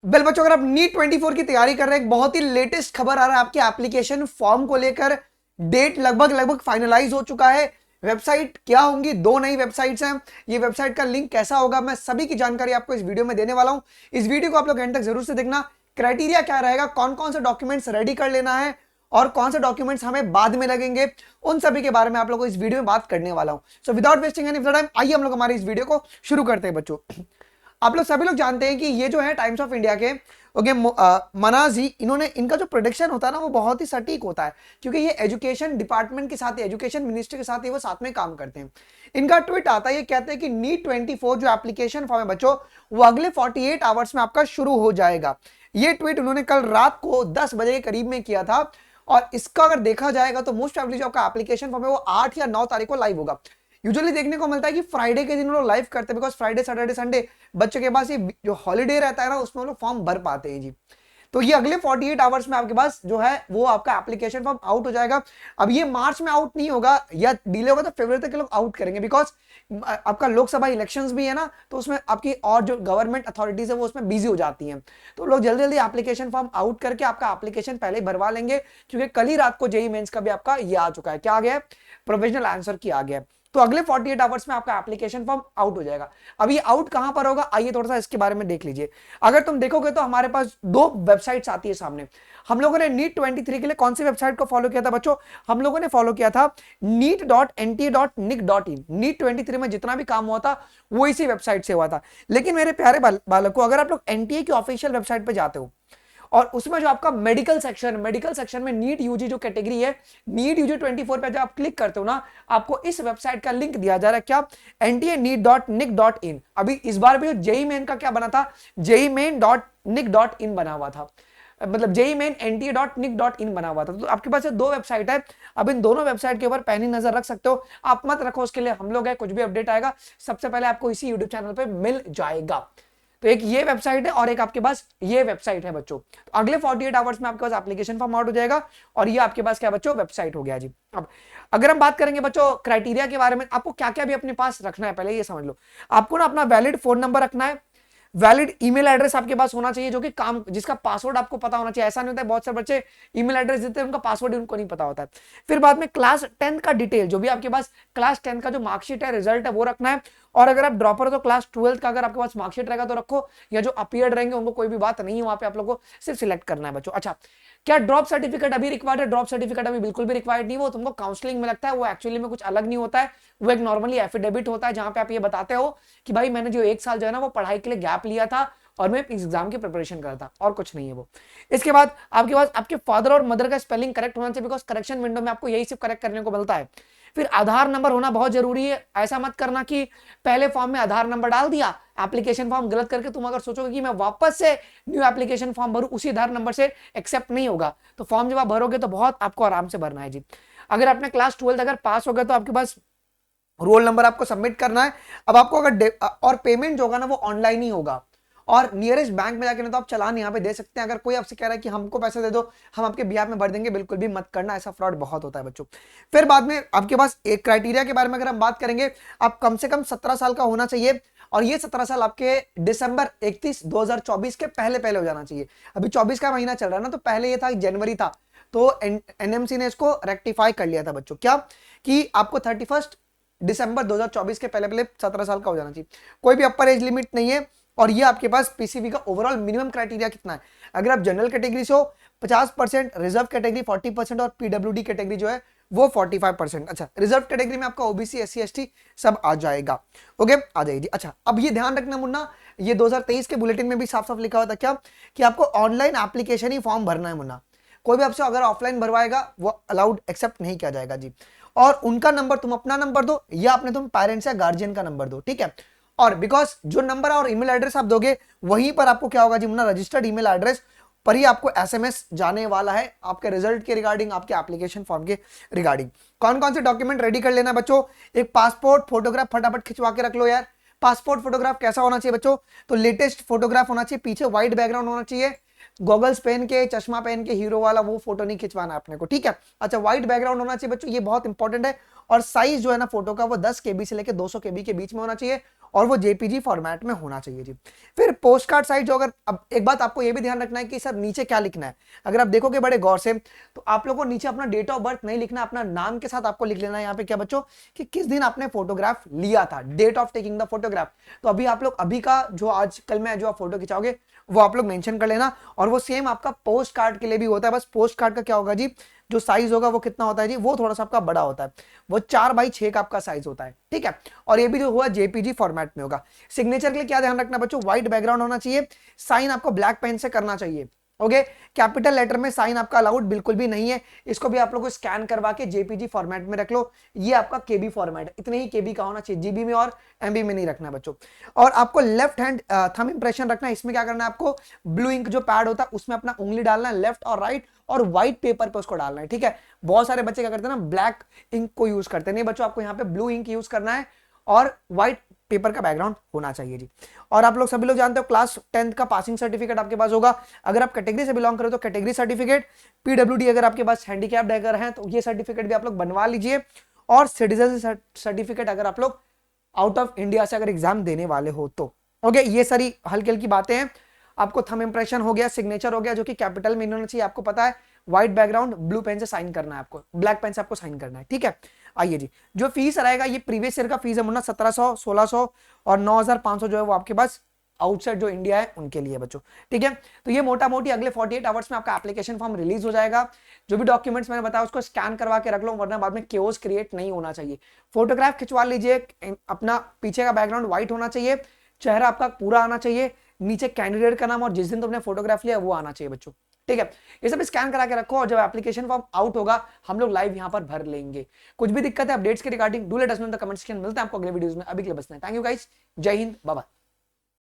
Well बच्चों, अगर आप नीट 24 की तैयारी कर रहे हैं, एक बहुत ही लेटेस्ट खबर आ रहा है आपके एप्लीकेशन फॉर्म को लेकर। डेट लगभग फाइनलाइज हो चुका है। वेबसाइट क्या होंगी, दो नई वेबसाइट्स हैं। ये वेबसाइट का लिंक कैसा होगा, मैं सभी की जानकारी आपको इस वीडियो में देने वाला हूं। इस वीडियो को आप लोग एंड तक जरूर से देखना। क्राइटेरिया क्या रहेगा, कौन कौन से डॉक्यूमेंट्स रेडी कर लेना है और कौन से डॉक्यूमेंट्स हमें बाद में लगेंगे, उन सभी के बारे में आप लोगों को इस वीडियो में बात करने वाला हूं। So without wasting any time, आइए हम लोग हमारे इस वीडियो को शुरू करते हैं। बच्चों, आप लोग सभी लोग जानते हैं कि ये जो है टाइम्स ऑफ इंडिया के ओके मनाज जी, इन्होंने इनका जो प्रोडिक्शन होता है ना वो बहुत ही सटीक होता है, क्योंकि ये एजुकेशन डिपार्टमेंट के साथ, एजुकेशन मिनिस्ट्री के साथ ही वो साथ में काम करते हैं। इनका ट्वीट आता है, ये कहते हैं कि नीट 24 जो एप्लीकेशन फॉर्म है बच्चों, वो अगले 48 आवर्स में आपका शुरू हो जाएगा। ये ट्वीट उन्होंने कल रात को 10 बजे के करीब में किया था। और इसका अगर देखा जाएगा तो मोस्ट प्रोबेबली जो आपका एप्लीकेशन फॉर्म है वो 8 या 9 तारीख को लाइव होगा। यूजुअली देखने को मिलता है कि फ्राइडे के दिन वो लोग लाइव करते हैं, बिकॉज फ्राइडे सैटरडे संडे बच्चों के पास ये जो हॉलीडे रहता है ना, उसमें वो लोग फॉर्म भर पाते हैं जी। तो ये अगले 48 आवर्स में आपके पास जो है वो आपका एप्लीकेशन फॉर्म आउट हो जाएगा। अब ये मार्च में आउट नहीं होगा या डिले होगा तो फरवरी तक के लोग आउट करेंगे, बिकॉज आपका लोकसभा इलेक्शंस भी है ना, तो उसमें आपकी और जो गवर्नमेंट अथॉरिटीज है वो उसमें बिजी हो जाती हैं। तो लोग जल्दी जल्दी एप्लीकेशन फॉर्म आउट करके आपका एप्लीकेशन पहले ही भरवा लेंगे, क्योंकि कल ही रात को जेईई मेंस का भी आपका ये आ चुका है, क्या आ गया है, प्रोविजनल आंसर की आ गया है। तो अगले 48 आवर्स में आपका एप्लीकेशन फॉर्म आउट हो जाएगा। अब ये आउट कहां पर होगा, आइए थोड़ा सा इसके बारे में देख लीजिए। अगर तुम देखोगे तो हमारे पास दो वेबसाइट्स आती है सामने। हम लोगों ने नीट 23 के लिए कौन सी वेबसाइट को फॉलो किया था बच्चों, हम लोगों ने फॉलो किया था neet.nta.nic.in। नीट 23 में जितना भी काम हुआ था वो इसी वेबसाइट से हुआ था। लेकिन मेरे प्यारे बालकों, अगर आप लोग एनटीए की ऑफिशियल वेबसाइट पे जाते हो और उसमें जो आपका मेडिकल सेक्शन में नीट यूजी जो कैटेगरी है, नीट यूजी 24 पे जब आप क्लिक करते हो ना, आपको इस वेबसाइट का लिंक दिया जा रहा है, क्या, nta.nic.in। अभी इस बार भी जेई मेन का क्या बना था, jemain.nic.in बना हुआ था, मतलब जेई मेन nta.nic.in बना हुआ था। तो आपके पास दो वेबसाइट है। अब इन दोनों वेबसाइट के ऊपर पैनी नजर रख सकते हो, आप मत रखो, उसके लिए हम लोग है, कुछ भी अपडेट आएगा सबसे पहले आपको इसी यूट्यूब चैनल पे मिल जाएगा। तो एक ये वेबसाइट है और एक आपके पास ये वेबसाइट है बच्चों। तो अगले 48 आवर्स में आपके पास एप्लीकेशन फॉर्म आउट हो जाएगा और ये आपके पास क्या बच्चों, वेबसाइट हो गया जी। अब अगर हम बात करेंगे बच्चों क्राइटेरिया के बारे में, आपको क्या क्या भी अपने पास रखना है, पहले ये समझ लो। आपको ना अपना वैलिड फोन नंबर रखना है, वैलिड ईमेल एड्रेस आपके पास होना चाहिए, जो कि काम जिसका पासवर्ड आपको पता होना चाहिए। ऐसा नहीं होता है बहुत सारे बच्चे ईमेल एड्रेस देते हैं, उनका पासवर्ड उनको नहीं पता होता है। फिर बाद में क्लास 10 का डिटेल, जो भी आपके पास क्लास 10 का जो मार्कशीट है, रिजल्ट है, वो रखना है। और अगर आप ड्रॉपर हो तो क्लास 12 का अगर आपके पास मार्कशीट रहेगा तो रखो, या जो अपीयर्ड रहेंगे उनको कोई भी बात नहीं है, वहां पे आप लोगों को सिर्फ सिलेक्ट करना है बच्चों। अच्छा, क्या ड्रॉप सर्टिफिकेट अभी रिक्वायर्ड है, ड्रॉप सर्टिफिकेट अभी बिल्कुल भी रिक्वायर्ड नहीं, वो तुमको काउंसलिंग में लगता है, वो एक्चुअली में कुछ अलग नहीं होता है। वो एक नॉर्मली एफिडेविट होता है, जहां पे आप ये बताते हो कि भाई मैंने जो एक साल जो है ना वो पढ़ाई के लिए गैप लिया था और मैं एग्जाम की प्रिपरेशन कर रहा था, और कुछ नहीं है वो। इसके बाद आपके पास आपके फादर और मदर का स्पेलिंग करेक्ट होना चाहिए, बिकॉज करेक्शन विंडो में आपको यही सिर्फ करेक्ट करने को मिलता है। फिर आधार नंबर होना बहुत जरूरी है। ऐसा मत करना कि पहले फॉर्म में आधार नंबर डाल दिया, एप्लीकेशन फॉर्म गलत करके तुम अगर सोचोगे कि मैं वापस से न्यू एप्लीकेशन फॉर्म भरूं, उसी आधार नंबर से एक्सेप्ट नहीं होगा। तो फॉर्म जब आप भरोगे तो बहुत आपको आराम से भरना है जी। अगर आपने क्लास 12 अगर पास हो गया तो आपके पास रोल नंबर आपको सबमिट करना है। अब आपको अगर और पेमेंट जो होगा ना वो ऑनलाइन ही होगा, और नियरेस्ट बैंक में जाके ना तो आप चालान यहाँ पे दे सकते हैं। अगर कोई आपसे कह रहा है कि हमको पैसे दे दो, हम आपके बिहार में भर देंगे, बिल्कुल भी मत करना, ऐसा फ्रॉड बहुत होता है बच्चों। फिर बाद में आपके पास एक क्राइटेरिया के बारे में अगर हम बात करेंगे, आप कम से कम 17 साल का होना चाहिए, और ये 17 साल आपके दिसंबर 31 2024 के पहले पहले हो जाना चाहिए। अभी 24 का महीना चल रहा है ना, तो पहले ये था जनवरी था, तो एनएमसी ने इसको रेक्टिफाई कर लिया था बच्चों, क्या कि आपको 31 दिसंबर 2024 के पहले पहले 17 साल का हो जाना चाहिए। कोई भी अपर एज लिमिट नहीं है। और ये आपके पास पीसीबी का ओवरऑल मिनिमम क्राइटेरिया कितना है, अगर आप जनरल कैटेगरी से हो 50%, रिजर्व कैटेगरी 40% और पीडब्ल्यूडी कैटेगरी जो है वो 45%। अच्छा, रिजर्व कैटेगरी में आपका ओबीसी, एससी, एसटी सब आ जाएगा। ओके, आ जाएगी। अच्छा, अब ये ध्यान रखना मुन्ना, ये 2023 के बुलेटिन में भी साफ साफ लिखा हुआ था, क्या कि आपको ऑनलाइन एप्लीकेशन ही फॉर्म भरना है मुन्ना। कोई भी आपसे अगर ऑफलाइन भरवाएगा वो अलाउड, एक्सेप्ट नहीं किया जाएगा जी। और उनका नंबर, तुम अपना नंबर दो या अपने तुम पेरेंट्स या गार्जियन का नंबर दो, ठीक है। और बिकॉज जो नंबर और ईमेल एड्रेस आप दोगे वहीं पर आपको क्या होगा जी मुन्ना, रजिस्टर्ड ईमेल एड्रेस पर ही आपको एसएमएस जाने वाला है आपके रिजल्ट के रिगार्डिंग, आपके एप्लीकेशन फॉर्म के रिगार्डिंग। कौन कौन से डॉक्यूमेंट रेडी कर लेना बच्चों, एक पासपोर्ट फोटोग्राफ फटाफट खिंचवा के रख लो यार। पासपोर्ट फोटोग्राफ कैसा होना चाहिए बच्चों, तो लेटेस्ट फोटोग्राफ होना चाहिए, पीछे व्हाइट बैकग्राउंड होना चाहिए, गॉगल्स पहन के, चश्मा पहन के हीरो वाला वो फोटो नहीं खिंचवाना अपने को, ठीक है। अच्छा, व्हाइट बैकग्राउंड होना चाहिए बच्चों, ये बहुत इंपॉर्टेंट है। और साइज जो है ना फोटो का वो 10 KB से लेकर 200 KB के बीच में होना चाहिए। और वो जेपीजी फॉर्मेट में होना चाहिए जी। फिर पोस्ट कार्ड साइज जो, अगर अब एक बात आपको ये भी ध्यान रखना है कि सर नीचे क्या लिखना है, अगर आप देखोगे बड़े गौर से तो आप लोगों को नीचे अपना डेट ऑफ बर्थ नहीं लिखना, अपना नाम के साथ आपको लिख लेना है यहाँ पे क्या बच्चों कि किस दिन आपने फोटोग्राफ लिया था, date of taking the photograph. तो अभी आप लोग अभी का जो आज कल में जो आप फोटो खिंचाओगे वो आप लोग मेंशन कर लेना। और वो सेम आपका पोस्ट कार्ड के लिए भी होता है, बस पोस्ट कार्ड का क्या होगा जी, जो साइज होगा वो कितना होता है जी, वो थोड़ा सा आपका बड़ा होता है, वो 4x6 का आपका साइज होता है, ठीक है। और ये भी जो हुआ जेपीजी फॉर्मेट में होगा। सिग्नेचर के लिए क्या ध्यान रखना बच्चों, व्हाइट बैकग्राउंड होना चाहिए, साइन आपको ब्लैक पेन से करना चाहिए, ओके। कैपिटल लेटर में साइन आपका अलाउड बिल्कुल भी नहीं है, इसको भी आप लोग को स्कैन करवा के जेपीजी फॉर्मेट में रख लो। ये आपका केबी फॉर्मेट है, इतने ही केबी का होना चाहिए, जीबी में और एमबी में नहीं रखना बच्चों। और आपको लेफ्ट हैंड थंब इंप्रेशन रखना है, इसमें क्या करना है आपको, ब्लू इंक जो पैड होता है उसमें अपना उंगली डालना है, लेफ्ट और राइट, और व्हाइट पेपर पे उसको डालना है, ठीक है। बहुत सारे बच्चे क्या करते हैं ना, ब्लैक इंक को यूज करते हैं, नहीं बच्चों आपको यहाँ पे ब्लू इंक यूज करना है और व्हाइट पेपर का बैकग्राउंड होना चाहिए जी। और आप लोग सभी लोग जानते हो क्लास 10th का पासिंग सर्टिफिकेट आपके पास होगा, अगर आप कैटेगरी से बिलोंग करें तो कैटेगरी सर्टिफिकेट, पीडब्ल्यूडी अगर आपके पास हैंडीकैप्ड अगर हैं तो ये सर्टिफिकेट भी आप लोग बनवा लीजिए। और सिटीजन सर्टिफिकेट अगर आप लोग आउट ऑफ इंडिया से अगर एग्जाम देने वाले हो तो, ओके। ये सारी हल्की हल्की बातें हैं। आपको थंब इंप्रेशन हो गया, सिग्नेचर हो गया जो कि कैपिटल में होना चाहिए, आपको पता है, व्हाइट बैकग्राउंड, ब्लू पेन से साइन करना है आपको, ब्लैक पेन से आपको साइन करना है, ठीक है। आइए जी, जो फीस रहेगा ये प्रीवियस ईयर का फीस है मुन्ना, 1700, 1600 और 9500 जो है वो आपके पास आउटसाइड जो इंडिया है उनके लिए बच्चों, ठीक है। तो ये मोटा मोटी अगले 48 आवर्स में आपका एप्लीकेशन फॉर्म रिलीज हो जाएगा। जो भी डॉक्यूमेंट्स मैंने बताया उसको स्कैन करवा के रख लो, वरना बाद में केओस क्रिएट नहीं होना चाहिए। फोटोग्राफ खिंचवा लीजिए, अपना पीछे का बैकग्राउंड व्हाइट होना चाहिए, चेहरा आपका पूरा आना चाहिए, नीचे कैंडिडेट का नाम और जिस दिन तुमने फोटोग्राफ लिया वो आना चाहिए बच्चों, ठीक है। ये सब स्कैन करा के रखो और जब एप्लीकेशन फॉर्म आउट होगा हम लोग लाइव यहां पर भर लेंगे। कुछ भी दिक्कत है अपडेट्स के regarding do let us know in the comment section. मिलते हैं आपको अगले वीडियोस में, अभी के लिए बस इतना। थैंक यू गाइस, जय हिंद, बाय बाय।